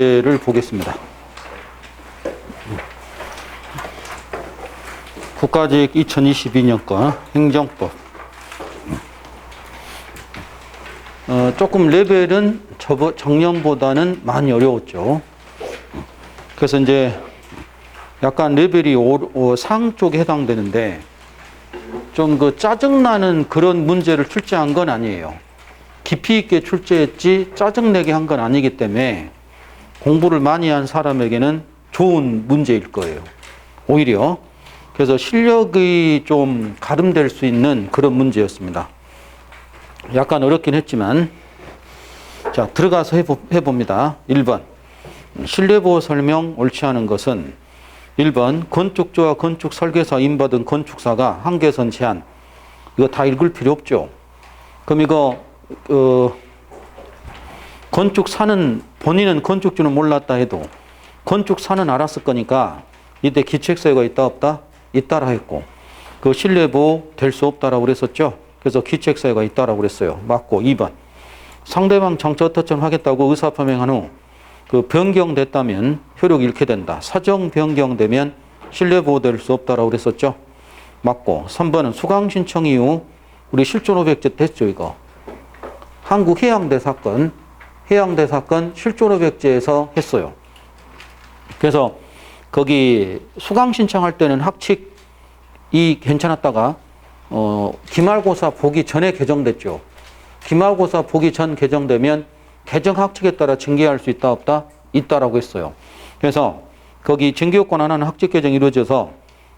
를 보겠습니다. 국가직 2022년권 행정법. 조금 레벨은 작년보다는 많이 어려웠죠. 그래서 이제 약간 레벨이 상 쪽에 해당되는데 좀 그 짜증나는 그런 문제를 출제한 건 아니에요. 깊이 있게 출제했지 짜증내게 한 건 아니기 때문에 공부를 많이 한 사람에게는 좋은 문제일 거예요. 오히려. 그래서 실력이 좀 가름될 수 있는 그런 문제였습니다. 약간 어렵긴 했지만 자, 들어가서 해봅니다. 1번. 실내보호 설명 옳지 않은 것은 1번. 건축주와 건축설계사 인받은 건축사가 한계선 제한. 이거 다 읽을 필요 없죠. 그럼 이거 건축사는 본인은 건축주는 몰랐다 해도 건축사는 알았을 거니까 이때 기책사유가 있다 없다? 있다라 했고 그 실내보호 될 수 없다라고 그랬었죠. 그래서 기책사유가 있다라고 그랬어요. 맞고 2번. 상대방 정치 어떻든 하겠다고 의사표명한 후 그 변경됐다면 효력이 잃게 된다. 사정 변경되면 실내보호될 수 없다라고 그랬었죠. 맞고 3번은 수강 신청 이후 우리 실존 500제 됐죠 이거. 한국해양대 사건 실존 500제에서 했어요. 그래서 거기 수강 신청할 때는 학칙이 괜찮았다가 기말고사 보기 전에 개정됐죠. 기말고사 보기 전 개정되면 개정 학칙에 따라 징계할 수 있다 없다? 있다라고 했어요. 그래서 거기 징계요건 하나는 학칙 개정이 이루어져서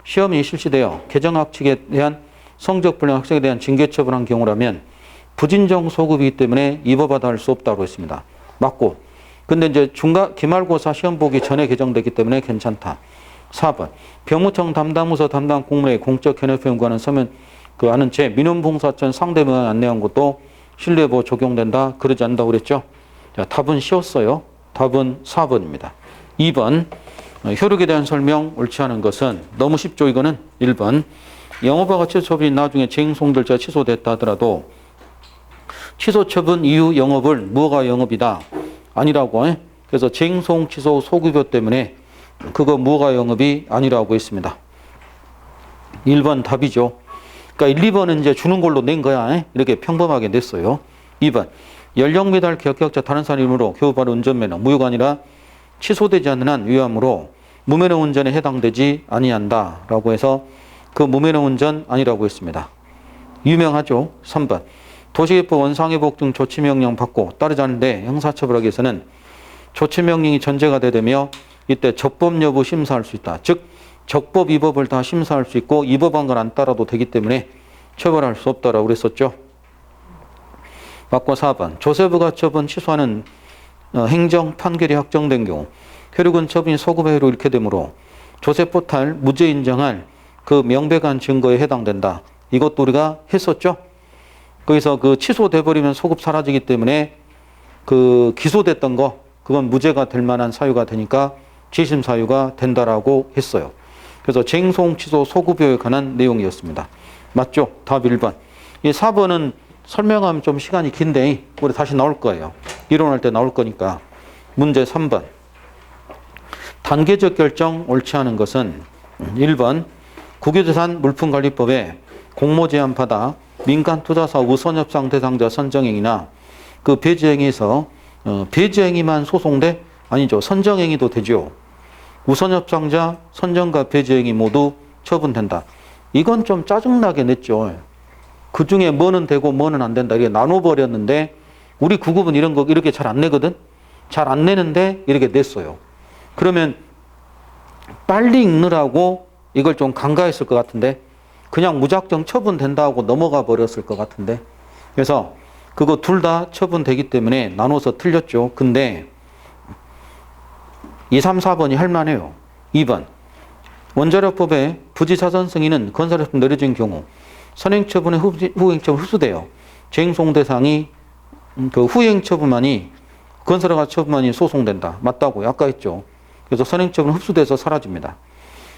시험이 실시되어 개정 학칙에 대한 성적 불량 학생에 대한 징계 처분한 경우라면 부진정 소급이기 때문에 입어받아 할 수 없다고 했습니다. 맞고. 근데 이제 기말고사 시험 보기 전에 개정됐기 때문에 괜찮다. 4번. 병무청 담당부서 담당 공무원의 공적 현역 연구하는 서면 아는 채 민원봉사천 상대방에 안내한 것도 실내보호 적용된다. 그러지 않는다고 그랬죠. 자, 답은 쉬웠어요. 답은 4번입니다. 2번. 효력에 대한 설명 옳지 않은 것은 너무 쉽죠. 이거는 1번. 영업허가 취소 처분이 나중에 재행송들자 취소됐다 하더라도 취소 처분 이후 영업을 무허가 영업이다. 아니라고. 그래서 재행송 취소 소급여 때문에 그거 무허가 영업이 아니라고 했습니다. 1번 답이죠. 그러니까 1, 2번은 이제 주는 걸로 낸 거야. 이렇게 평범하게 냈어요. 2번. 연령 미달 경력자 다른 사람 이름으로 교부받은 운전면허 무효가 아니라 취소되지 않는 한 위험으로 무면허 운전에 해당되지 아니한다. 라고 해서 그 무면허 운전 아니라고 했습니다. 유명하죠. 3번. 도시개법 원상회복 등 조치명령 받고 따르지 않는데 형사처벌하기 위해서는 조치명령이 전제가 되며 이때 적법 여부 심사할 수 있다. 즉 적법 위법을 다 심사할 수 있고 위법한 건 안 따라도 되기 때문에 처벌할 수 없다라고 그랬었죠. 맞고 4번. 조세부가 처분 취소하는 행정 판결이 확정된 경우 효력은 처분이 소급해로 잃게 되므로 조세포탈 무죄 인정할 그 명백한 증거에 해당된다. 이것도 우리가 했었죠. 거기서 그 취소돼 버리면 소급 사라지기 때문에 그 기소됐던 거 그건 무죄가 될 만한 사유가 되니까 재심 사유가 된다라고 했어요. 그래서 쟁송 취소 소급여에 관한 내용이었습니다. 맞죠? 답 1번. 이 4번은 설명하면 좀 시간이 긴데 우리 다시 나올 거예요. 이론할 때 나올 거니까. 문제 3번. 단계적 결정 옳지 않은 것은 1번. 국유재산 물품관리법에 공모 제한 받아 민간 투자사업 우선협상 대상자 선정행위나 그 배제행위에서 배제행위만 소송돼? 아니죠. 선정행위도 되죠. 우선협상자, 선정과 배제행위 모두 처분된다. 이건 좀 짜증나게 냈죠. 그 중에 뭐는 되고 뭐는 안 된다. 이렇게 나눠버렸는데 우리 구급은 이런 거 이렇게 잘 안 내거든. 잘 안 내는데 이렇게 냈어요. 그러면 빨리 읽느라고 이걸 좀 간과했을 것 같은데 그냥 무작정 처분된다고 넘어가 버렸을 것 같은데 그래서 그거 둘 다 처분되기 때문에 나눠서 틀렸죠. 근데 2, 3, 4번이 할만해요. 2번. 원자력법에 부지사선 승인은 건설업체 내려진 경우 선행처분의 후행처분 흡수돼요. 재행송 대상이 그 후행처분만이 건설허가 처분만이 소송된다. 맞다고요. 아까 했죠. 그래서 선행처분 흡수돼서 사라집니다.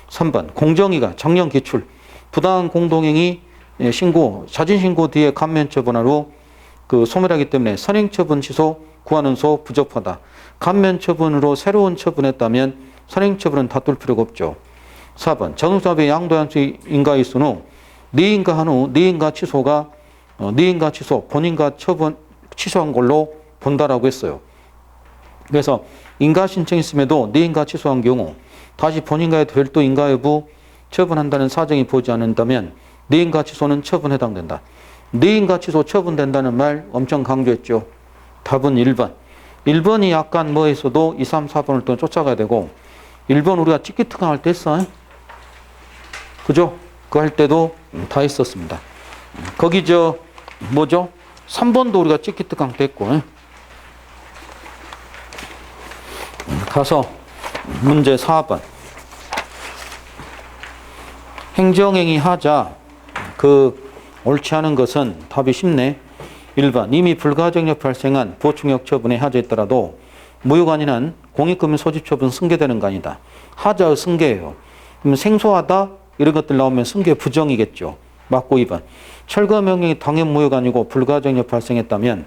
3번. 공정위가 정령 기출 부당한 공동행위 신고 자진신고 뒤에 감면처분하로 그 소멸하기 때문에 선행처분 취소 구하는 소 부적하다. 감면 처분으로 새로운 처분했다면 선행 처분은 다툴 필요가 없죠. 4번 자동차업의 양도양수 인가의 순 후 니인가 한 후 니인가 취소가 니인가 취소 본인가 처분 취소한 걸로 본다라고 했어요. 그래서 인가 신청 있음에도 니인가 취소한 경우 다시 본인가에 별도 인가 여부 처분한다는 사정이 보지 않는다면 니인가 취소는 처분 해당된다. 니인가 취소 처분된다는 말 엄청 강조했죠. 답은 1번. 1번이 약간 뭐 했어도 2, 3, 4번을 또 쫓아가야 되고 1번 우리가 찍기 특강 할 때 했어. 그죠? 그거 할 때도 다 했었습니다. 거기 뭐죠? 3번도 우리가 찍기 특강 때 했고. 가서 문제 4번. 행정행위 하자. 옳지 않은 것은 답이 쉽네. 1번 이미 불가정력 발생한 보충력 처분에 하자했더라도 무효관인 한 공익금융 소집처분 승계되는 거 아니다. 하자의 승계예요. 그러면 생소하다 이런 것들 나오면 승계 부정이겠죠. 맞고 2번 철거명령이 당연 무효가 아니고 불가정력 발생했다면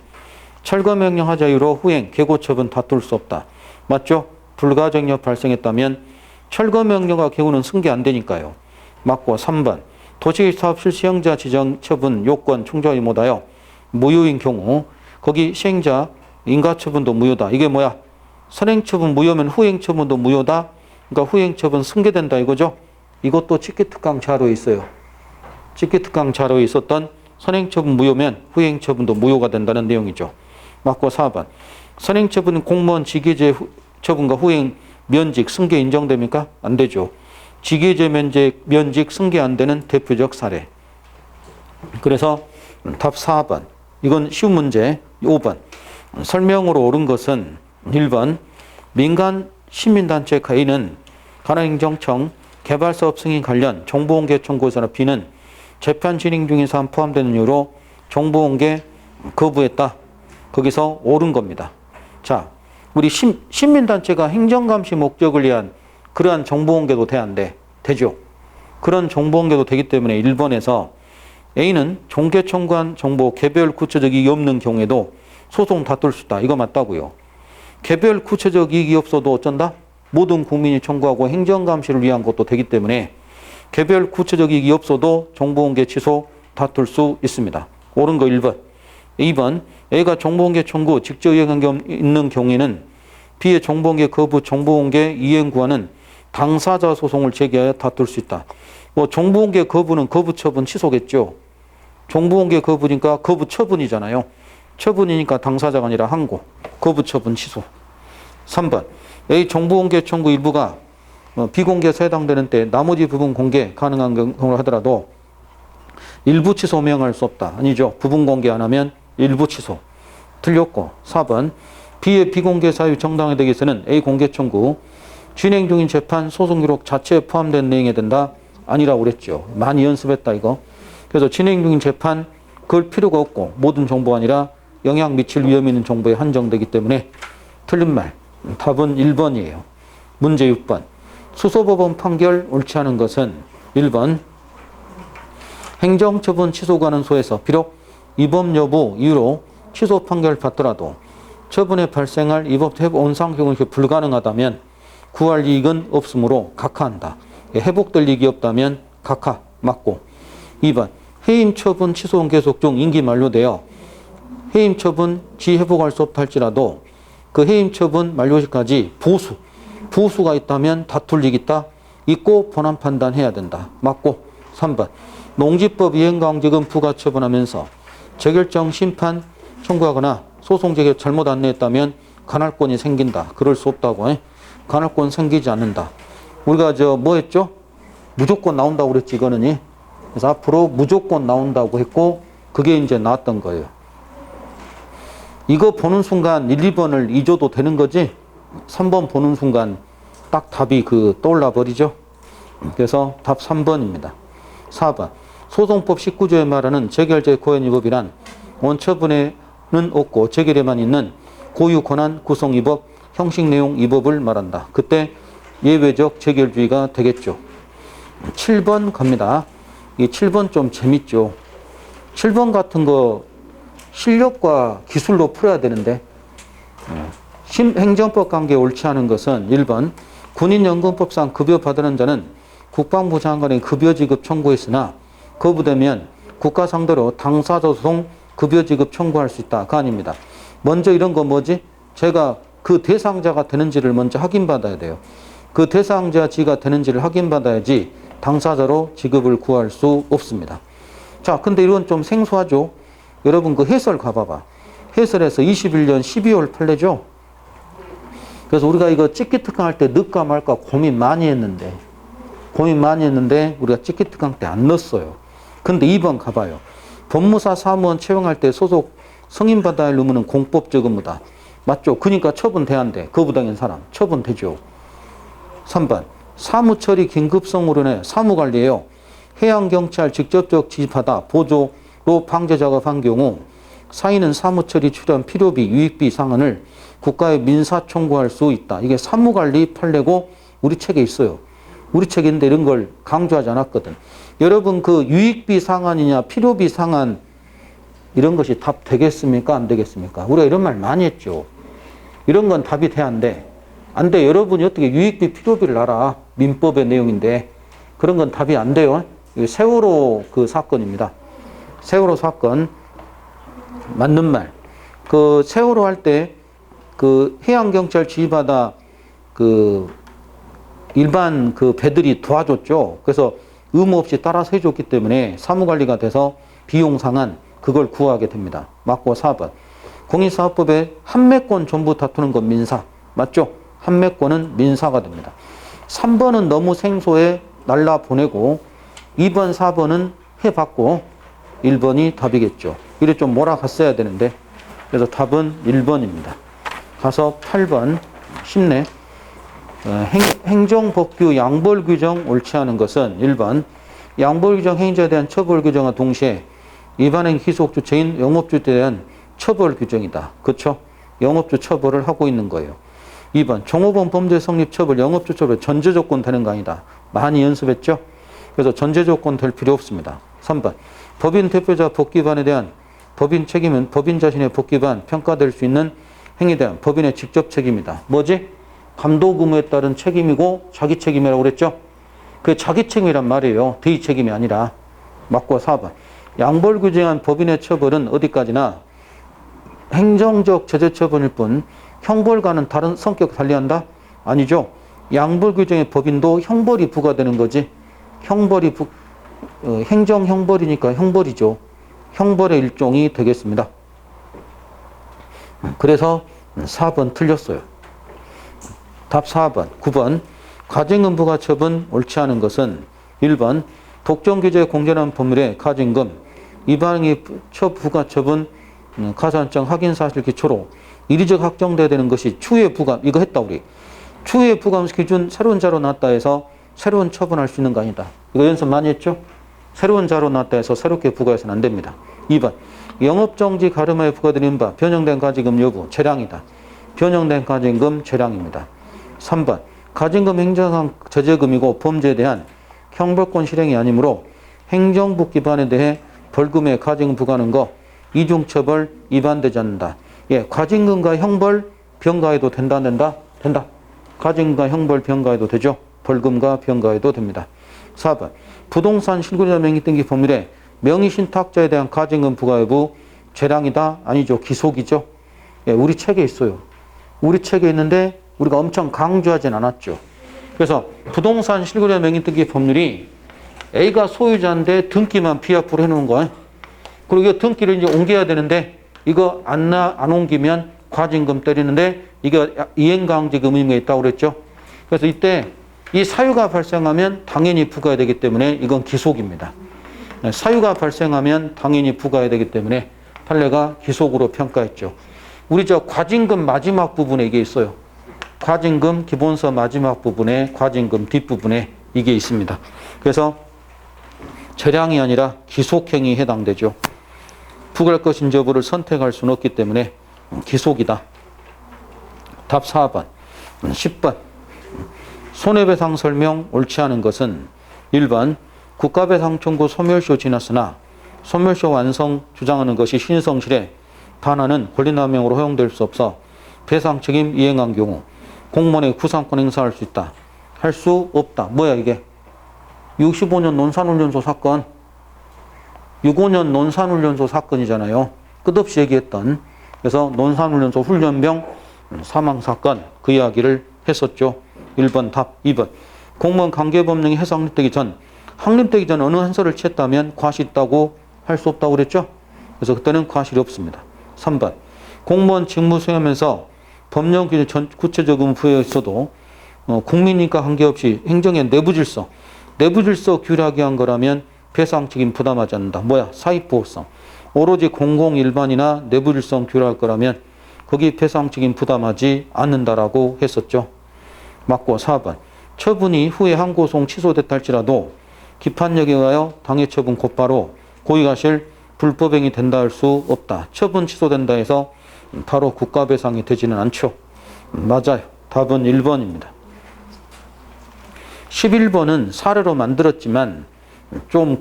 철거명령 하자 이후로 후행 개고처분 다툴 수 없다. 맞죠? 불가정력 발생했다면 철거명령과 개고는 승계 안 되니까요. 맞고 3번 도시사업 실시행자 지정 처분 요건 충족이 못하여 무효인 경우 거기 시행자 인가처분도 무효다. 이게 뭐야? 선행처분 무효면 후행처분도 무효다. 그러니까 후행처분 승계된다 이거죠. 이것도 찍기특강 자료에 있어요. 찍기특강 자료에 있었던 선행처분 무효면 후행처분도 무효가 된다는 내용이죠. 맞고 4번 선행처분 공무원 직위제 처분과 후행 면직 승계 인정됩니까? 안 되죠. 직위제 면직 승계 안 되는 대표적 사례. 그래서 답 4번. 이건 쉬운 문제. 5번. 설명으로 옳은 것은 1번. 민간 시민단체 A는 관할행정청 개발사업 승인 관련 정보공개 청구서나 B는 재판 진행 중인 사안 포함되는 이유로 정보공개 거부했다. 거기서 옳은 겁니다. 자, 우리 시민단체가 행정감시 목적을 위한 그러한 정보공개도 돼 안 돼? 되죠. 그런 정보공개도 되기 때문에 1번에서 A는 종개 청구한 정보 개별 구체적 이익이 없는 경우에도 소송 다툴 수 있다. 이거 맞다고요. 개별 구체적 이익이 없어도 어쩐다? 모든 국민이 청구하고 행정감시를 위한 것도 되기 때문에 개별 구체적 이익이 없어도 정보공개 취소 다툴 수 있습니다. 옳은 거 1번. 2번 A가 정보공개 청구 직접 이행한 게 있는 경우에는 B의 정보공개 거부 정보공개 이행 구하는 당사자 소송을 제기하여 다툴 수 있다. 뭐 정보공개 거부는 거부처분 취소겠죠. 정보공개 거부니까 거부처분이잖아요. 처분이니까 당사자가 아니라 항고. 거부처분 취소. 3번 A 정보공개 청구 일부가 비공개에서 해당되는 때 나머지 부분 공개 가능한 경우를 하더라도 일부 취소 명할 수 없다. 아니죠. 부분 공개 안 하면 일부 취소. 틀렸고 4번 B의 비공개 사유 정당화되기 위해서는 A 공개 청구 진행 중인 재판 소송 기록 자체에 포함된 내용이 된다. 아니라고 그랬죠. 많이 연습했다 이거. 그래서 진행 중인 재판 그럴 필요가 없고 모든 정보가 아니라 영향 미칠 위험 있는 정보에 한정되기 때문에 틀린 말. 답은 1번이에요. 문제 6번. 수소법원 판결 옳지 않은 것은 1번 행정처분 취소 관원소에서 비록 위법 여부 이유로 취소 판결을 받더라도 처분에 발생할 위법 회복 원상 경우 불가능하다면 구할 이익은 없으므로 각하한다. 회복될 이익이 없다면 각하 맞고 2번 해임 처분 취소는 계속 중 임기 만료되어 해임 처분 지회복할 수 없다 할지라도 그 해임 처분 만료 시까지 보수가 있다면 다툴 이익이 있고 본안 판단해야 된다. 맞고 3번 농지법 이행강제금 부과 처분하면서 재결정 심판 청구하거나 소송 재결 잘못 안내했다면 관할권이 생긴다. 그럴 수 없다고. 관할권 생기지 않는다. 우리가 뭐 했죠? 무조건 나온다고 그랬지 이거는. 그래서 앞으로 무조건 나온다고 했고 그게 이제 나왔던 거예요. 이거 보는 순간 1, 2번을 잊어도 되는 거지 3번 보는 순간 딱 답이 떠올라 버리죠. 그래서 답 3번입니다. 4번 소송법 19조에 말하는 재결제 고연 위법이란 원처분에는 없고 재결에만 있는 고유 권한 구성 위법 형식 내용 위법을 말한다. 그때 예외적 재결주의가 되겠죠. 7번 갑니다. 이 7번 좀 재밌죠. 7번 같은 거 실력과 기술로 풀어야 되는데 행정법 관계에 옳지 않은 것은 1번 군인연금법상 급여받는 자는 국방부 장관의 급여지급 청구했으나 거부되면 국가 상대로 당사자소송 급여지급 청구할 수 있다. 그 아닙니다. 먼저 이런 거 뭐지? 제가 그 대상자가 되는지를 먼저 확인받아야 돼요. 그 대상자지가 되는지를 확인받아야지 당사자로 지급을 구할 수 없습니다. 자, 근데 이건 좀 생소하죠? 여러분 그 해설 가봐봐. 해설에서 21년 12월 판례죠? 그래서 우리가 이거 찍기특강 할 때 넣을까 말까 고민 많이 했는데 우리가 찍기특강 때 안 넣었어요. 근데 2번 가봐요. 법무사 사무원 채용할 때 소속 승인받아야 할 의무는 공법적 의무다. 맞죠? 그러니까 처분돼야 한대. 거부당한 사람. 처분되죠. 3번. 사무처리 긴급성으로는 사무관리에요. 해양경찰 직접적 지시받아 보조로 방제작업한 경우 사인은 사무처리 출연 필요비, 유익비 상한을 국가에 민사 청구할 수 있다. 이게 사무관리 판례고 우리 책에 있어요. 우리 책에 있는데 이런 걸 강조하지 않았거든. 여러분 그 유익비 상한이냐 필요비 상한 이런 것이 답 되겠습니까? 안 되겠습니까? 우리가 이런 말 많이 했죠. 이런 건 답이 돼야 안 돼. 안 돼. 여러분이 어떻게 유익비 필요비를 알아. 민법의 내용인데 그런 건 답이 안 돼요. 세월호 그 사건입니다. 세월호 사건 맞는 말. 그 세월호 할 때 그 해양경찰 지휘받아 그 일반 그 배들이 도와줬죠. 그래서 의무 없이 따라서 해줬기 때문에 사무관리가 돼서 비용 상한 그걸 구하게 됩니다. 맞고 4번. 공인사업법에 판매권 전부 다투는 건 민사. 맞죠? 판매권은 민사가 됩니다. 3번은 너무 생소해 날라 보내고 2번, 4번은 해봤고 1번이 답이겠죠. 이래 좀 몰아갔어야 되는데 그래서 답은 1번입니다. 가서 8번 쉽네. 행정법규 양벌규정 옳지 않은 것은 1번 양벌규정 행위자에 대한 처벌규정과 동시에 위반행 기속 주체인 영업주에 대한 처벌 규정이다. 그렇죠? 영업주 처벌을 하고 있는 거예요. 2번 종업원 범죄 성립 처벌 영업주 처벌 전제조건 되는 거 아니다. 많이 연습했죠? 그래서 전제조건 될 필요 없습니다. 3번 법인 대표자 복귀반에 대한 법인 책임은 법인 자신의 복귀반 평가될 수 있는 행위에 대한 법인의 직접 책임이다. 뭐지? 감독 의무에 따른 책임이고 자기 책임이라고 그랬죠? 그게 자기 책임이란 말이에요. 대의 책임이 아니라. 맞고 4번 양벌 규정한 법인의 처벌은 어디까지나 행정적 제재 처분일 뿐 형벌과는 다른 성격 달리한다? 아니죠. 양벌 규정의 법인도 형벌이 부과되는 거지. 형벌이 행정 형벌이니까 형벌이죠. 형벌의 일종이 되겠습니다. 그래서 4번 틀렸어요. 답 4번. 9번 가증금 부과처분 옳지 않은 것은 1번 독점규제에 공전한 법률의 가증금 위반행위 부과처분 가산점 확인 사실 기초로 이리적 확정돼야 되는 것이 추후에 부감 이거 했다 우리. 추후에 부감 기준 새로운 자료 나왔다 해서 새로운 처분할 수 있는 거 아니다. 이거 연습 많이 했죠? 새로운 자료 나왔다 해서 새롭게 부과해서는 안 됩니다. 2번 영업정지 가름하에 부과드린 바 변형된 가증금 여부 재량이다. 변형된 가증금 재량입니다. 3번 가증금 행정상 제재금이고 범죄에 대한 형벌권 실행이 아니므로 행정부 기반에 대해 벌금에 가증금 부과하는 거 이중처벌 위반되지 않는다. 예, 가증금과 형벌 병가해도 된다 안 된다? 된다. 가증금과 형벌 병가해도 되죠. 벌금과 병가해도 됩니다. 4번 부동산 실거래자 명의 등기 법률에 명의신탁자에 대한 가증금 부과 여부 재량이다? 아니죠. 기속이죠. 예, 우리 책에 있어요. 우리 책에 있는데 우리가 엄청 강조하진 않았죠. 그래서 부동산 실거래자 명의 등기 법률이 A가 소유자인데 등기만 비합부로 해놓은 거예요. 그리고 이 등기를 이제 옮겨야 되는데 이거 안 옮기면 과징금 때리는데 이게 이행강제금 의무가 있다고 그랬죠. 그래서 이때 이 사유가 발생하면 당연히 부과해야 되기 때문에 이건 기속입니다. 사유가 발생하면 당연히 부과해야 되기 때문에 판례가 기속으로 평가했죠. 우리 저 과징금 마지막 부분에 이게 있어요. 과징금 기본서 마지막 부분에 과징금 뒷부분에 이게 있습니다. 그래서 재량이 아니라 기속행위에 해당되죠. 부과할 것인 여부를 선택할 수는 없기 때문에 기속이다. 답 4번. 10번. 손해배상 설명 옳지 않은 것은 1번 국가배상 청구 소멸시효 지났으나 소멸시효 완성 주장하는 것이 신성실에 반하는 권리남용으로 허용될 수 없어 배상 책임 이행한 경우 공무원의 구상권 행사할 수 있다. 할 수 없다. 뭐야 이게? 65년 논산훈련소 사건. 65년 논산훈련소 사건이잖아요. 끝없이 얘기했던. 그래서 논산훈련소 훈련병 사망사건 그 이야기를 했었죠. 1번 답. 2번 공무원 관계법령이 해석 확립되기 전 확립되기 전 어느 한서를 취했다면 과실이 있다고 할 수 없다고 그랬죠. 그래서 그때는 과실이 없습니다. 3번 공무원 직무 수행하면서 법령 기준 구체적 의무부여에 있어도 국민이니까 관계없이 행정의 내부 질서 규율하게 한 거라면 배상 책임 부담하지 않는다. 뭐야? 사익보호성. 오로지 공공 일반이나 내부 질서 규율할 거라면 거기 배상 책임 부담하지 않는다라고 했었죠. 맞고 4번 처분이 후에 항고소송 취소됐다 할지라도 기판력에 의하여 당해 처분 곧바로 고의가실 불법행위 된다 할 수 없다. 처분 취소된다 해서 바로 국가배상이 되지는 않죠. 맞아요. 답은 1번입니다. 11번은 사례로 만들었지만 좀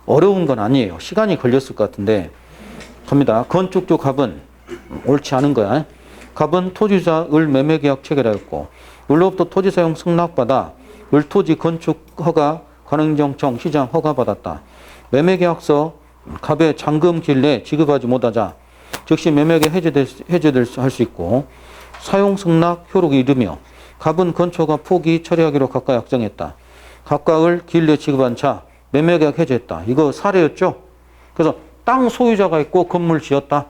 어려운 건 아니에요. 시간이 걸렸을 것 같은데 갑니다. 건축주 갑은 옳지 않은 거야. 갑은 토지자 을 매매계약 체결하였고 을로부터 토지 사용 승낙받아 을토지 건축 허가 관행정청 시장 허가받았다. 매매계약서 갑의 잔금 기일 내에 지급하지 못하자 즉시 매매계 해제될 할 수 있고 사용 승낙 효력이 이르며 갑은 건축허가 포기 처리하기로 각각 약정했다. 갑과 을 기일 내에 지급한 차 매매계약 해제했다. 이거 사례였죠. 그래서 땅 소유자가 있고 건물 지었다.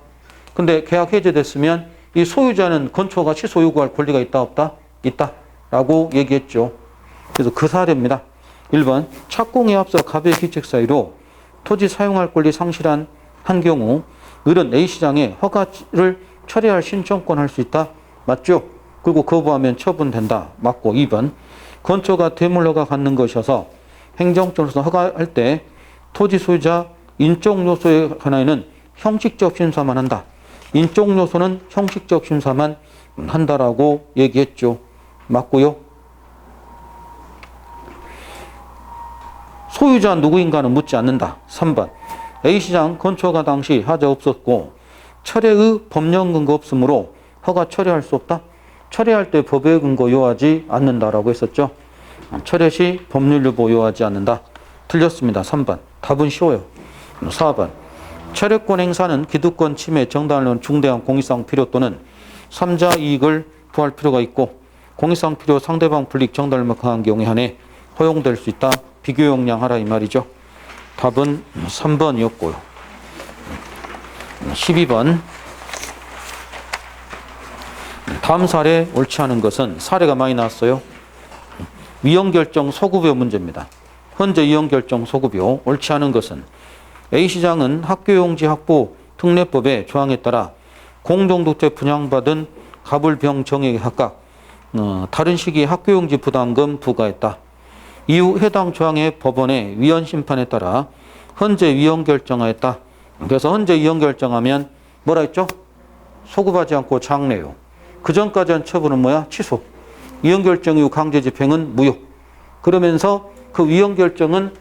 근데 계약 해제됐으면 이 소유자는 건축허가 취소 요구할 권리가 있다 없다? 있다 라고 얘기했죠. 그래서 그 사례입니다. 1번 착공에 앞서 갑의 기책 사유로 토지 사용할 권리 상실한 한 경우 을은 A시장에 허가를 처리할 신청권 할 수 있다. 맞죠? 그리고 거부하면 처분된다. 맞고 2번 건축허가 대물허가 갖는 것이어서 행정적으로서 허가할 때 토지 소유자 인적 요소에 관하여는 형식적 심사만 한다. 인적 요소는 형식적 심사만 한다라고 얘기했죠. 맞고요. 소유자 누구인가는 묻지 않는다. 3번 A시장 건축허가 당시 하자 없었고 철회의 법령 근거 없으므로 허가 처리할 수 없다. 철회할 때 법의 근거 요하지 않는다라고 했었죠. 철회 시 법률 유보 요하지 않는다. 틀렸습니다. 3번. 답은 쉬워요. 4번 철회권 행사는 기득권 침해 정당한 중대한 공익상 필요 또는 3자 이익을 부할 필요가 있고 공익상 필요 상대방 불이익 정당을 강한 경우에 한해 허용될 수 있다. 비교 용량하라 이 말이죠. 답은 3번이었고요. 12번 다음 사례 옳지 않은 것은 사례가 많이 나왔어요. 위헌결정 소급여 문제입니다. 현재 위헌결정 소급여 옳지 않은 것은 A시장은 학교용지 확보 특례법의 조항에 따라 공동독재 분양받은 갑을병 정액에 각각 다른 시기에 학교용지 부담금 부과했다. 이후 해당 조항의 법원의 위헌 심판에 따라 현재 위헌 결정하였다. 그래서 현재 위헌 결정하면 뭐라 했죠? 소급하지 않고 장래요. 그 전까지 한 처분은 뭐야? 취소. 위헌 결정 이후 강제 집행은 무효. 그러면서 그 위헌 결정은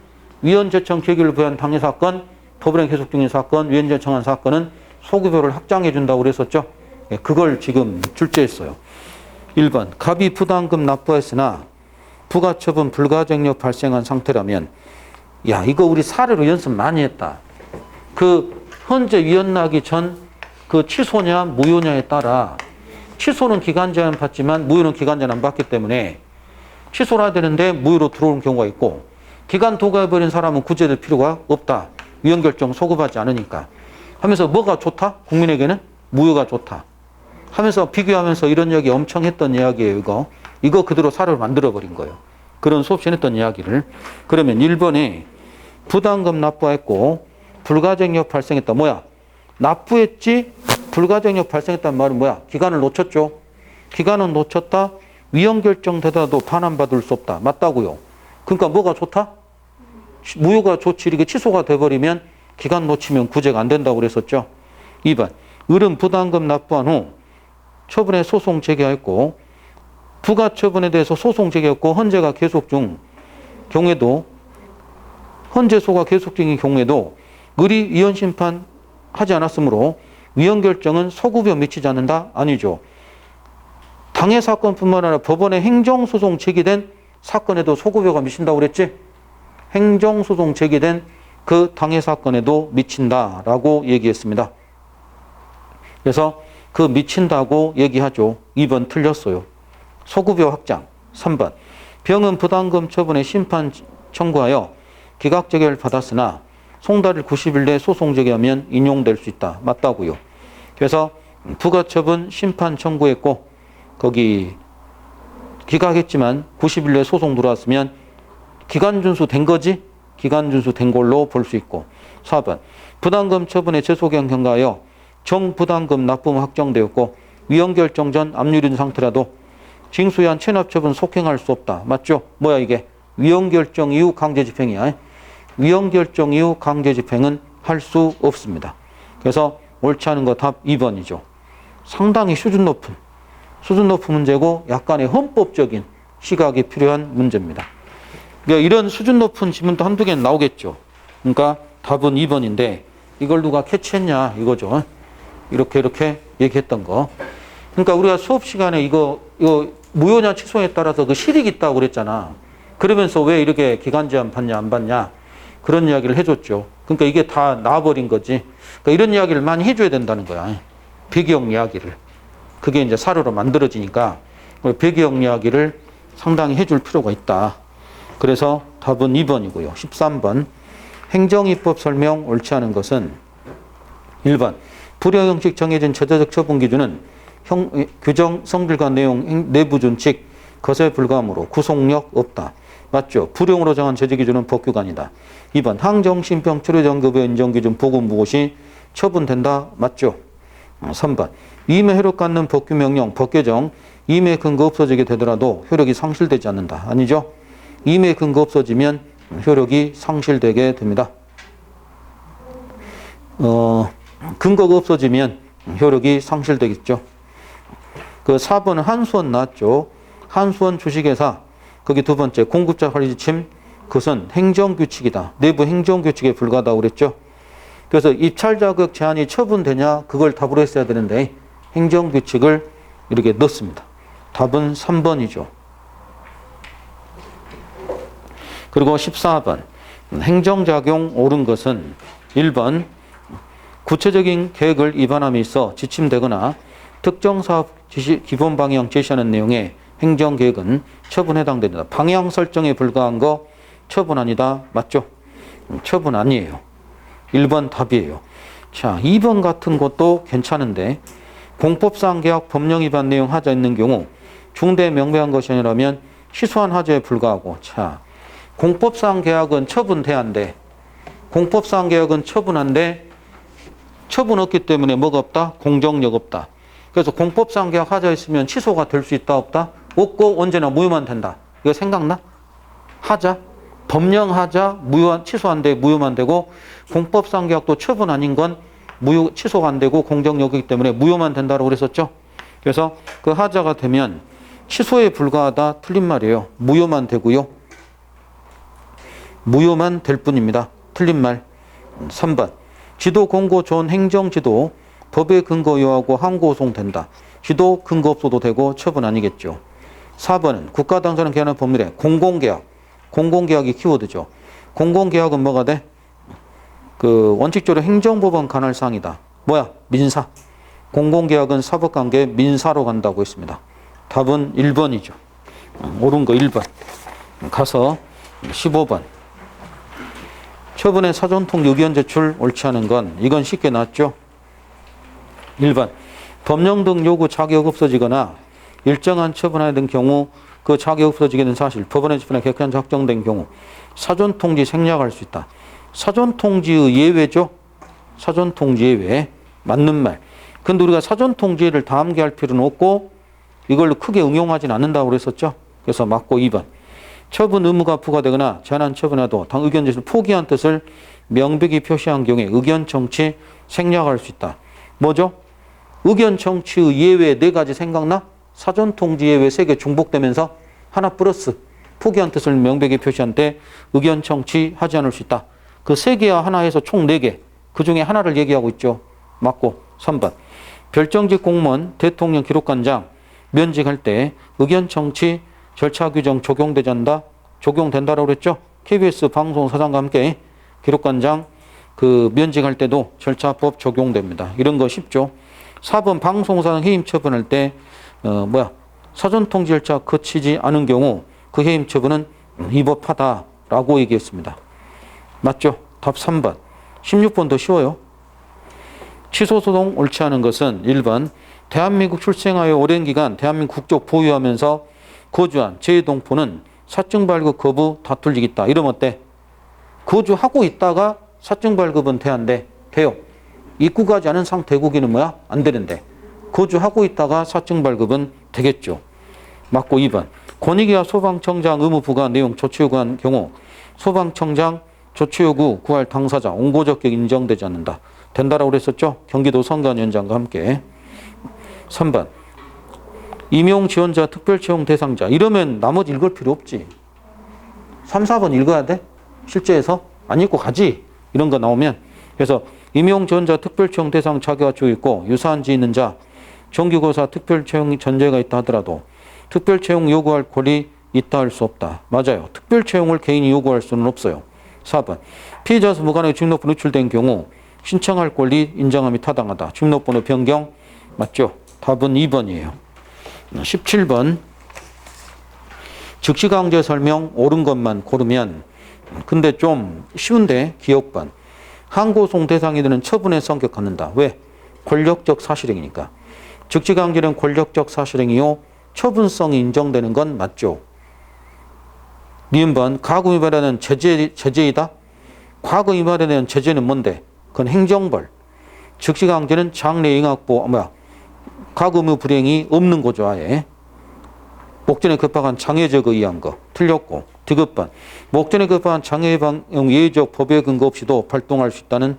위헌 제청 계기를 부여한 당해 사건, 법원에 계속 중인 사건, 위헌 제청한 사건은 소급여를 확장해 준다고 그랬었죠. 그걸 지금 출제했어요. 1번 갑이 부담금 납부했으나 부가처분 불가증력 발생한 상태라면 야 이거 우리 사례로 연습 많이 했다. 그 현재 위헌 나기 전 그 취소냐 무효냐에 따라 취소는 기간 제한 받지만 무효는 기간 제한 안 받기 때문에 취소를 해야 되는데 무효로 들어오는 경우가 있고 기간 도과해버린 사람은 구제될 필요가 없다. 위헌 결정 소급하지 않으니까 하면서 뭐가 좋다? 국민에게는 무효가 좋다. 하면서 비교하면서 이런 이야기 엄청 했던 이야기예요. 이거 그대로 사례를 만들어버린 거예요. 그런 수없이 했던 이야기를. 그러면 1번에 부담금 납부했고 불가증력 발생했다. 뭐야? 납부했지 불가증력 발생했다는 말은 뭐야? 기간을 놓쳤죠. 기간은 놓쳤다. 위헌 결정되더라도 반환받을 수 없다. 맞다고요. 그러니까 뭐가 좋다? 무효가 좋지. 이게 취소가 돼버리면 기간 놓치면 구제가 안 된다고 그랬었죠. 2번 을은 부담금 납부한 후 처분에 소송 제기하였고 부가처분에 대해서 소송 제기했고 헌재가 계속 중 경우에도 헌재 소가 계속 중인 경우에도 을이 위헌 심판하지 않았으므로 위헌 결정은 소급여 미치지 않는다? 아니죠. 당해 사건뿐만 아니라 법원에 행정소송 제기된 사건에도 소급여가 미친다고 그랬지? 행정소송 제기된 그 당해 사건에도 미친다라고 얘기했습니다. 그래서 그 미친다고 얘기하죠. 2번 틀렸어요. 소급여 확장. 3번. 병은 부담금 처분에 심판 청구하여 기각재결 받았으나 송달일 90일 내 소송 제기하면 인용될 수 있다. 맞다고요. 그래서 부가처분 심판 청구했고 거기 기각했지만 90일 내 소송 들어왔으면 기간 준수 된 거지? 기간 준수 된 걸로 볼 수 있고. 4번. 부담금 처분에 재소경 경과하여 정부담금 납부금 확정되었고 위헌 결정 전 압류된 상태라도 징수위한 체납처분 속행할 수 없다. 맞죠? 뭐야 이게? 위헌 결정 이후 강제 집행이야. 위헌 결정 이후 강제 집행은 할 수 없습니다. 그래서 옳지 않은 거 답 2번이죠. 상당히 수준 높은 문제고 약간의 헌법적인 시각이 필요한 문제입니다. 그러니까 이런 수준 높은 지문도 한두 개는 나오겠죠. 그러니까 답은 2번인데 이걸 누가 캐치했냐 이거죠. 이렇게 얘기했던 거. 그러니까 우리가 수업 시간에 이거 무효냐 취소에 따라서 그 실익이 있다고 그랬잖아. 그러면서 왜 이렇게 기간 제한 받냐 안 받냐 그런 이야기를 해줬죠. 그러니까 이게 다 나와버린 거지. 그러니까 이런 이야기를 많이 해줘야 된다는 거야. 배경 이야기를. 그게 이제 사료로 만들어지니까 배경 이야기를 상당히 해줄 필요가 있다. 그래서 답은 2번이고요. 13번. 행정입법 설명 옳지 않은 것은 1번. 불이허 형식 정해진 제도적 처분 기준은 규정 성질과 내용 내부 준칙 것에 불과하므로 구속력 없다. 맞죠? 불용으로 정한 제재 기준은 법규가 아니다. 2번. 항정신병 치료정급의 인정기준 보고 무엇이 처분된다. 맞죠? 3번. 위임에 효력 갖는 법규 명령, 법개정, 위임의 근거 없어지게 되더라도 효력이 상실되지 않는다. 아니죠? 위임의 근거 없어지면 효력이 상실되게 됩니다. 근거가 없어지면 효력이 상실되겠죠. 그 4번은 한수원 나왔죠. 한수원 주식회사 거기 두 번째 공급자 관리 지침 그것은 행정규칙이다. 내부 행정규칙에 불과하다고 그랬죠. 그래서 입찰 자격 제한이 처분되냐 그걸 답으로 했어야 되는데 행정규칙을 이렇게 넣습니다. 답은 3번이죠. 그리고 14번 행정작용 옳은 것은 1번 구체적인 계획을 위반함에 있어 지침되거나 특정 사업 지시 기본 방향 제시하는 내용의 행정계획은 처분에 해당됩니다. 방향 설정에 불과한 거 처분 아니다. 맞죠? 처분 아니에요. 1번 답이에요. 자, 2번 같은 것도 괜찮은데 공법상 계약 법령 위반 내용 하자 있는 경우 중대 명백한 것이 아니라면 희소한 하자에 불과하고. 자, 공법상 계약은 처분돼야 한대. 공법상 계약은 처분한데 처분 없기 때문에 뭐가 없다? 공정력 없다. 그래서 공법상 계약 하자 있으면 취소가 될 수 있다 없다? 없고 언제나 무효만 된다. 이거 생각나? 하자 법령 하자 무효 취소한데 무효만 되고 공법상 계약도 처분 아닌 건 무효 취소가 안 되고 공정력이기 때문에 무효만 된다고 그랬었죠. 그래서 그 하자가 되면 취소에 불과하다 틀린 말이에요. 무효만 되고요. 무효만 될 뿐입니다. 틀린 말. 3번. 지도 공고 존 행정지도 법의 근거 요하고 항고소송된다. 지도 근거 없어도 되고 처분 아니겠죠. 4번은 국가 당사는 개헌한 법률에 공공계약. 공공계약이 키워드죠. 공공계약은 뭐가 돼? 그 원칙적으로 행정법원 관할 사항이다. 뭐야? 민사. 공공계약은 사법관계 민사로 간다고 했습니다. 답은 1번이죠. 옳은 거 1번. 가서 15번. 처분의 사전통 의견 제출 옳지 않은 건 이건 쉽게 나왔죠. 1번. 법령 등 요구 자격 없어지거나 일정한 처분하게 된 경우 그 자격 없어지게 된 사실 법원의 집행에 객관 확정된 경우 사전통지 생략할 수 있다. 사전통지의 예외죠. 사전통지 예외. 맞는 말. 근데 우리가 사전통지를 다 암기할 필요는 없고 이걸로 크게 응용하진 않는다고 그랬었죠. 그래서 맞고 2번. 처분 의무가 부과되거나 제한한 처분에도 당 의견 제시를 포기한 뜻을 명백히 표시한 경우에 의견 청취 생략할 수 있다. 뭐죠? 의견 청취의 예외 4가지 생각나? 사전통지 예외 3개 중복되면서 하나 플러스 포기한 뜻을 명백히 표시한 때 의견 청취하지 않을 수 있다. 그 3개와 하나 해서 총 4개. 그 중에 하나를 얘기하고 있죠. 맞고 3번. 별정직 공무원, 대통령 기록관장 면직할 때 의견 청취 절차 규정 적용되지 않는다? 적용된다라고 그랬죠? KBS 방송사장과 함께 기록관장 면직할 때도 절차법 적용됩니다. 이런 거 쉽죠? 4번 방송사장 해임 처분할 때 사전 통지 절차 거치지 않은 경우 그 해임 처분은 위법하다라고 얘기했습니다. 맞죠? 답 3번. 16번 더 쉬워요. 취소소송 옳지 않은 것은 1번 대한민국 출생하여 오랜 기간 대한민국 국적 보유하면서 거주한 제2동포는 사증 발급 거부 다툴 적 있다. 이러면 어때? 거주하고 있다가 사증 발급은 돼요. 입국하지 않은 상대국인은 안 되는데 거주하고 있다가 사증 발급은 되겠죠. 맞고 2번. 권익위와 소방청장 의무 부과 내용 조치 요구한 경우 소방청장 조치 요구 구할 당사자 원고 적격 인정되지 않는다. 된다라고 그랬었죠. 경기도 선관위원장과 함께. 3번. 임용 지원자 특별 채용 대상자. 이러면 나머지 읽을 필요 없지. 3, 4번 읽어야 돼? 실제에서 안 읽고 가지. 이런 거 나오면. 그래서 임용 지원자 특별 채용 대상 자격가 주 있고 유사한 지 있는 자 정규고사 특별 채용 전제가 있다 하더라도 특별 채용 요구할 권리 있다 할 수 없다. 맞아요. 특별 채용을 개인이 요구할 수는 없어요. 4번. 피해자수 무관하게 주민등록번호 유출된 경우 신청할 권리 인정함이 타당하다. 주민등록번호 변경 맞죠? 답은 2번이에요. 17번. 즉시강제 설명 옳은 것만 고르면 근데 좀 쉬운데 기억반. 항고송 대상이 되는 처분에 성격 갖는다. 왜? 권력적 사실행위니까. 즉시강제는 권력적 사실행위요. 처분성이 인정되는 건 맞죠. 니은번. 과거 위반에 대한 제재이다. 과거 위반에 대한 제재는 뭔데? 그건 행정벌. 즉시강제는 장래잉학보 과거 의무 불이행이 없는 거죠. 아예. 목전에 급박한 장애적 의의한 거 틀렸고. 디귿번. 목전에 급박한 장애 예방 예외적 법의 근거 없이도 발동할 수 있다는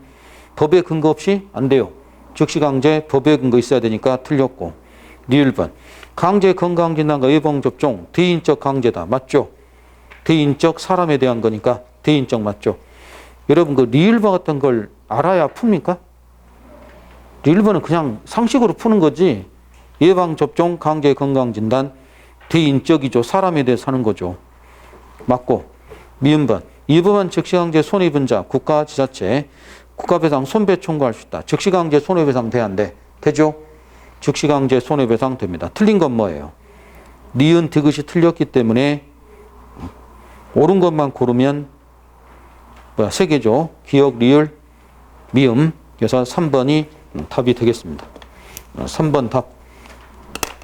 법의 근거 없이 안 돼요. 즉시강제 법의 근거 있어야 되니까 틀렸고. 리을번. 강제 건강진단과 예방접종 대인적 강제다. 맞죠? 대인적 사람에 대한 거니까 대인적 맞죠? 여러분 그 리을번 같은 걸 알아야 풉니까? 리을번은 그냥 상식으로 푸는 거지. 예방접종 강제 건강진단 대인적이죠. 사람에 대해서 하는 거죠. 맞고. 미음번. 위법한 즉시강제 손해입은 자 국가 지자체 국가배상 손배 청구할 수 있다. 즉시강제 손해배상 돼 안 돼? 되죠? 즉시강제 손해배상 됩니다. 틀린 건 뭐예요? 니은 디귿이 틀렸기 때문에 옳은 것만 고르면 세 개죠. 기억, 리을, 미음. 그래서 3번이 답이 되겠습니다. 3번 답.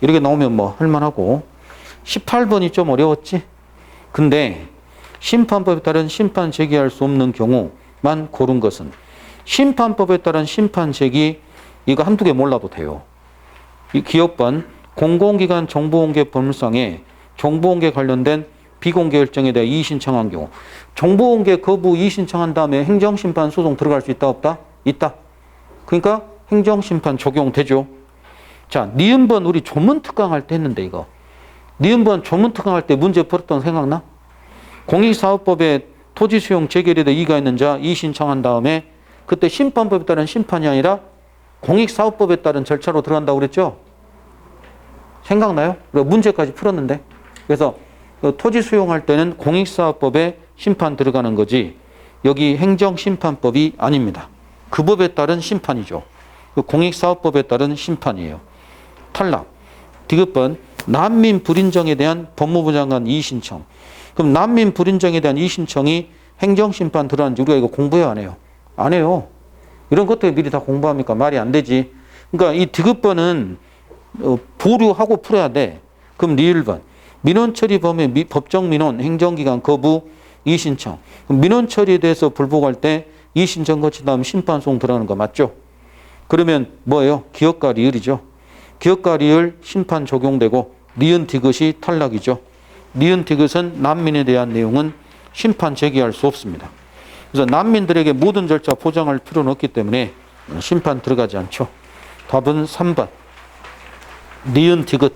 이렇게 나오면 할만하고. 18번이 좀 어려웠지? 근데 심판법에 따른 심판 제기할 수 없는 경우만 고른 것은 심판법에 따른 심판 제기 이거 한두 개 몰라도 돼요. 이 기억번 공공기관 정보공개 법률상에 정보공개 관련된 비공개 결정에 대해 이의신청한 경우 정보공개 거부 이의신청한 다음에 행정심판 소송 들어갈 수 있다 없다? 있다. 그러니까 행정심판 적용되죠. 자, 니은번 우리 조문특강 할 때 했는데 이거 니은번 조문특강 할 때 문제 풀었던 생각나? 공익사업법에 토지수용 재결에 대해 이의가 있는 자 이의신청한 다음에 그때 심판법에 따른 심판이 아니라 공익사업법에 따른 절차로 들어간다고 그랬죠? 생각나요? 문제까지 풀었는데. 그래서 토지 수용할 때는 공익사업법에 심판 들어가는 거지 여기 행정심판법이 아닙니다. 그 법에 따른 심판이죠. 공익사업법에 따른 심판이에요. 탈락. 디귿번 난민 불인정에 대한 법무부 장관 이의신청. 그럼 난민 불인정에 대한 이의신청이 행정심판 들어가는지 우리가 이거 공부해야 안 해요? 안 해요. 이런 것들 미리 다 공부합니까? 말이 안 되지. 그러니까 이 디귿번은 보류하고 풀어야 돼. 그럼 리을번. 민원처리 범위 법정민원 행정기관 거부 이의신청. 민원처리에 대해서 불복할 때 이의신청 거친 다음 심판소송 들어가는 거 맞죠? 그러면 뭐예요? 기억과 리을이죠. 기억과 리을 심판 적용되고 니은 디귿이 탈락이죠. 니은 디귿은 난민에 대한 내용은 심판 제기할 수 없습니다. 그래서 난민들에게 모든 절차 보장할 필요는 없기 때문에 심판 들어가지 않죠. 답은 3번. 니은 디귿.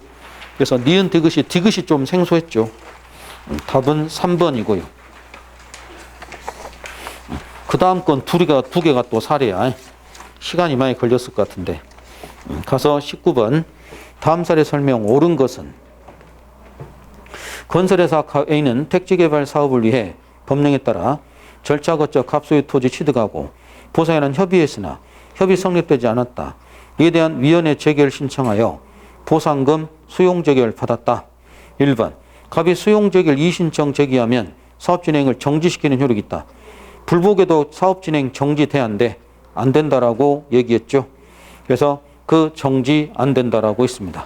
그래서 니은 디귿이 좀 생소했죠. 답은 3번이고요. 그 다음 건 두 개가 또 사례야. 시간이 많이 걸렸을 것 같은데. 가서 19번. 다음 사례 설명 옳은 것은 건설회사 A는 택지개발 사업을 위해 법령에 따라 절차 거쳐 갑소유 토지 취득하고 보상에는 협의했으나 협의 성립되지 않았다. 이에 대한 위원회 재결 신청하여 보상금 수용 재결 받았다. 1번. 갑이 수용 재결 이의신청 제기하면 사업 진행을 정지시키는 효력이 있다. 불복에도 사업 진행 정지돼야 한대. 안 된다라고 얘기했죠. 그래서 그 정지 안 된다라고 했습니다.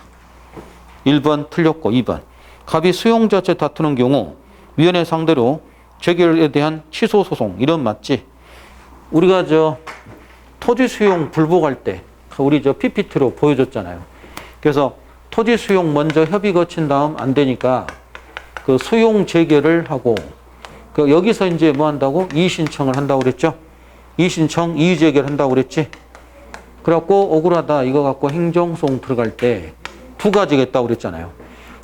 1번 틀렸고 2번. 갑이 수용 자체 다투는 경우 위원회 상대로 재결에 대한 취소 소송 이런 맞지? 우리가 토지 수용 불복할 때 우리 PPT로 보여줬잖아요. 그래서 토지 수용 먼저 협의 거친 다음 안 되니까 그 수용 재결을 하고 그 여기서 이제 뭐 한다고? 이의 신청을 한다고 그랬죠? 이의 신청, 이의 재결 한다고 그랬지? 그래갖고 억울하다 이거 갖고 행정소송 들어갈 때 두 가지가 있다고 그랬잖아요.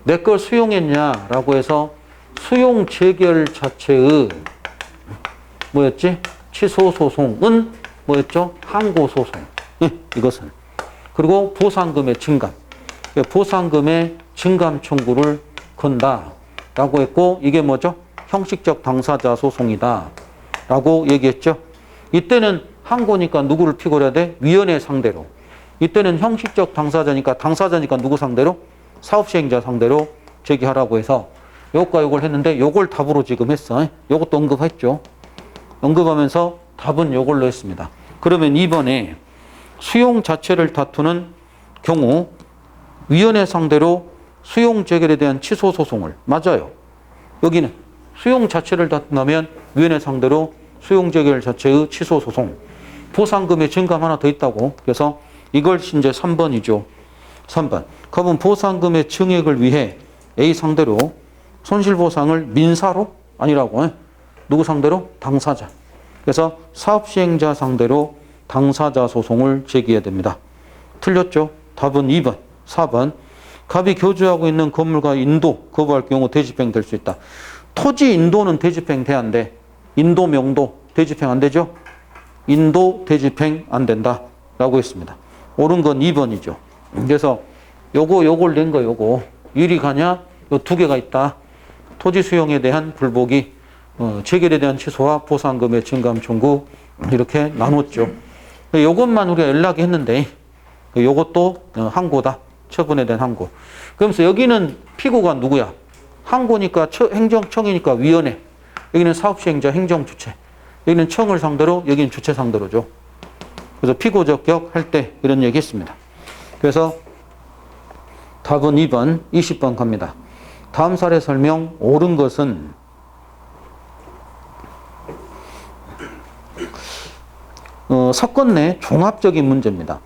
내 걸 수용했냐라고 해서 수용 재결 자체의 뭐였지? 취소 소송은 뭐였죠? 항고 소송. 이것은. 그리고 보상금의 증감. 보상금의 증감 청구를 건다라고 했고 이게 뭐죠? 형식적 당사자 소송이다 라고 얘기했죠. 이때는 항고니까 누구를 피고해야 돼? 위원회 상대로. 이때는 형식적 당사자니까 누구 상대로? 사업시행자 상대로 제기하라고 해서 요것과 요걸 했는데 요걸 답으로 지금 했어. 요것도 언급했죠. 언급하면서 답은 요걸로 했습니다. 그러면 이번에 수용 자체를 다투는 경우 위원회 상대로 수용 재결에 대한 취소 소송을 맞아요. 여기는 수용 자체를 다툰다면 위원회 상대로 수용 재결 자체의 취소 소송 보상금의 증감 하나 더 있다고. 그래서 이걸 이제 3번이죠. 3번. 갑은 보상금의 증액을 위해 A 상대로 손실보상을 민사로 아니라고. 누구 상대로? 당사자. 그래서 사업시행자 상대로 당사자 소송을 제기해야 됩니다. 틀렸죠? 답은 2번. 4번. 갑이 교주하고 있는 건물과 인도 거부할 경우 대집행 될 수 있다. 토지 인도는 대집행 돼야 안 돼. 인도 명도 대집행 안 되죠? 인도 대집행 안 된다 라고 했습니다. 옳은 건 2번이죠. 그래서 요걸 낸 거 요거 일이 가냐? 요 두 개가 있다. 토지 수용에 대한 불복이 재결에 대한 취소와 보상금의 증감 청구 이렇게 나눴죠. 요것만 우리가 연락이 했는데 요것도 항고다. 처분에 대한 항고. 그러면서 여기는 피고가 누구야? 항고니까 행정청이니까 위원회. 여기는 사업시행자 행정주체. 여기는 청을 상대로, 여기는 주체 상대로죠. 그래서 피고 적격 할 때 이런 얘기 했습니다. 그래서 답은 2번, 20번 갑니다. 다음 사례 설명 옳은 것은 사건 내 종합적인 문제입니다.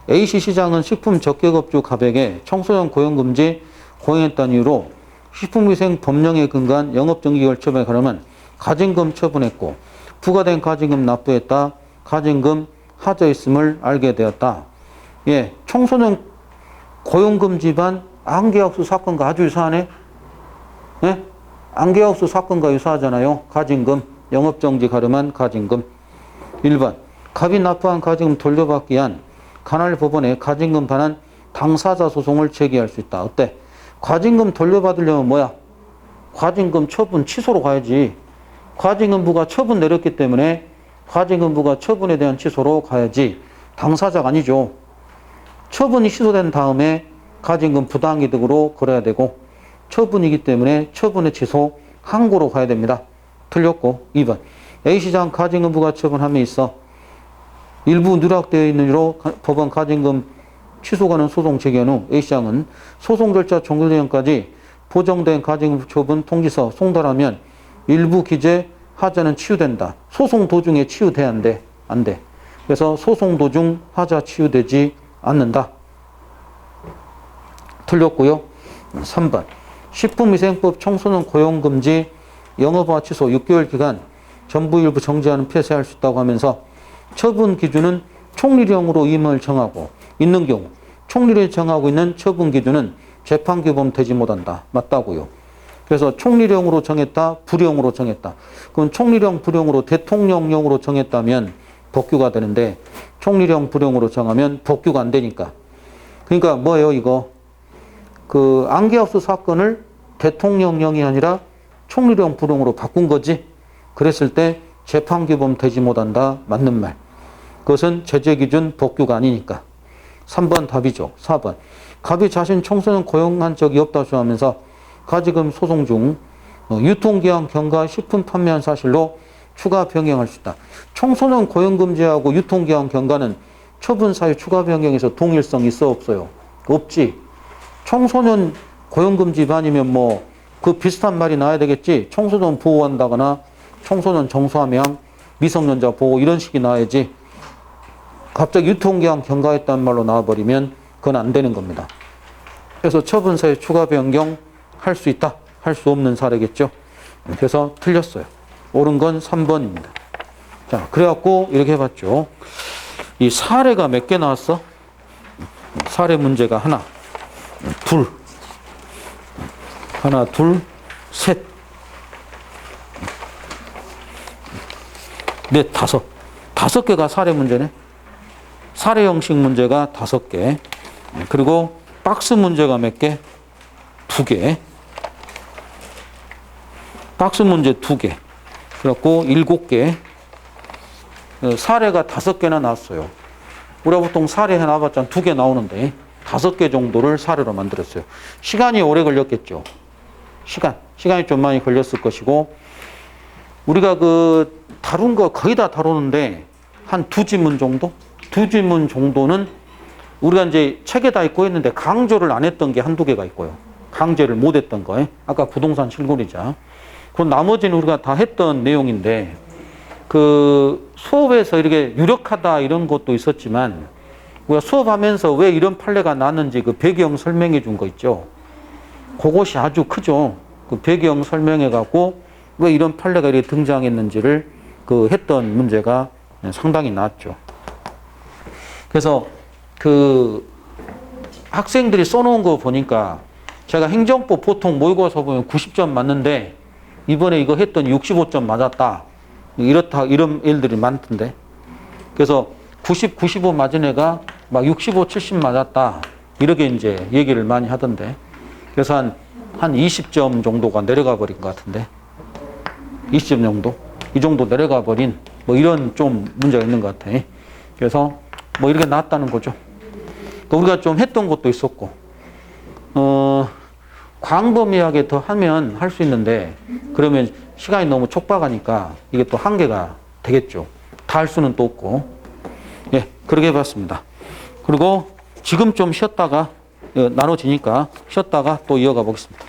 A씨 시장은 식품 적격업주 갑에게 청소년 고용금지 고용했다는 이유로 식품위생 법령에 근거한 영업정지결 처분에 관하면 가징금 처분했고 부과된 가징금 납부했다. 가징금 하자있음을 알게 되었다. 예, 청소년 고용금지반 안계약수 사건과 아주 유사하네. 예? 안계약수 사건과 유사하잖아요. 가징금, 영업정지 가름한 가징금. 1번, 갑이 납부한 가징금 돌려받기 위한 관할 법원에 가징금 반환 당사자 소송을 제기할 수 있다. 어때? 가징금 돌려받으려면 뭐야? 가징금 처분 취소로 가야지. 가징금부가 처분 내렸기 때문에 가징금부가 처분에 대한 취소로 가야지. 당사자가 아니죠. 처분이 취소된 다음에 가징금 부당이득으로 걸어야 되고 처분이기 때문에 처분의 취소 항고로 가야 됩니다. 틀렸고 2번. A시장 가징금부가 처분함에 있어 일부 누락되어 있는 이유로 법원 가징금 취소가는 소송 제기한 후 A시장은 소송 절차 종료되기까지 보정된 가징금 처분 통지서 송달하면 일부 기재 하자는 치유된다. 소송 도중에 치유돼야 안 돼. 안 돼. 그래서 소송 도중 하자 치유되지 않는다. 틀렸고요. 3번. 식품위생법 청소년 고용금지 영업화 취소 6개월 기간 전부 일부 정지하는 폐쇄할 수 있다고 하면서 처분 기준은 총리령으로 임을 정하고 있는 경우 총리령이 정하고 있는 처분 기준은 재판규범 되지 못한다. 맞다고요. 그래서 총리령으로 정했다, 부령으로 정했다. 그럼 총리령, 부령으로 대통령령으로 정했다면 법규가 되는데 총리령, 부령으로 정하면 법규가 안 되니까 그러니까 뭐예요, 이거? 그 안개ab수 사건을 대통령령이 아니라 총리령 불응으로 바꾼 거지. 그랬을 때 재판규범 되지 못한다. 맞는 말. 그것은 제재기준 법규가 아니니까. 3번 답이죠. 4번. 갑이 자신 청소년 고용한 적이 없다 주장하면서 가지금 소송 중 유통기한 경과 식품 판매한 사실로 추가 변경할 수 있다. 청소년 고용금지하고 유통기한 경과는 처분 사유 추가 변경에서 동일성 있어 없어요? 없지. 청소년 고용금지 위반이면 뭐 그 비슷한 말이 나와야 되겠지. 청소년 보호한다거나 청소년 정수함양, 미성년자 보호 이런 식이 나와야지. 갑자기 유통기한 경과했다는 말로 나와버리면 그건 안 되는 겁니다. 그래서 처분 사유 추가 변경 할 수 있다. 할 수 없는 사례겠죠. 그래서 틀렸어요. 옳은 건 3번입니다. 자, 그래갖고 이렇게 해봤죠. 이 사례가 몇 개 나왔어? 사례 문제가 하나, 둘, 하나, 둘, 셋, 넷, 다섯. 5개가 사례 문제네. 사례 형식 문제가 5개. 그리고 박스 문제가 몇 개? 2개. 박스 문제 2개. 그래갖고 7개. 사례가 5개나 나왔어요. 우리가 보통 사례 해놔봤자 2개 나오는데 5개 정도를 사례로 만들었어요. 시간이 오래 걸렸겠죠. 시간이 좀 많이 걸렸을 것이고, 우리가 그 다룬 거 거의 다 다루는데 한 2지문 정도? 2지문 정도는 우리가 이제 책에 다 있고 했는데 강조를 안 했던 게 한두 개가 있고요. 강제를 못 했던 거에. 아까 부동산 실거래자. 그럼 나머지는 우리가 다 했던 내용인데, 그 수업에서 이렇게 유력하다 이런 것도 있었지만, 우리가 수업하면서 왜 이런 판례가 났는지 그 배경 설명해 준 거 있죠. 그것이 아주 크죠. 그 배경 설명해 갖고 왜 이런 판례가 이렇게 등장했는지를 그 했던 문제가 상당히 나왔죠. 그래서 그 학생들이 써놓은 거 보니까 제가 행정법 보통 모의고사 보면 90점 맞는데 이번에 이거 했더니 65점 맞았다. 이런 애들이 많던데. 그래서 90, 95 맞은 애가 막 65, 70 맞았다. 이렇게 이제 얘기를 많이 하던데. 그래서 한 20점 정도가 내려가 버린 것 같은데. 20점 정도? 이 정도 내려가 버린 뭐 이런 좀 문제가 있는 것 같아. 그래서 뭐 이렇게 나왔다는 거죠. 그러니까 우리가 좀 했던 것도 있었고, 광범위하게 더 하면 할 수 있는데, 그러면 시간이 너무 촉박하니까 이게 또 한계가 되겠죠. 다 할 수는 또 없고. 예, 그렇게 해봤습니다. 그리고 지금 좀 쉬었다가, 나눠지니까 쉬었다가 또 이어가 보겠습니다.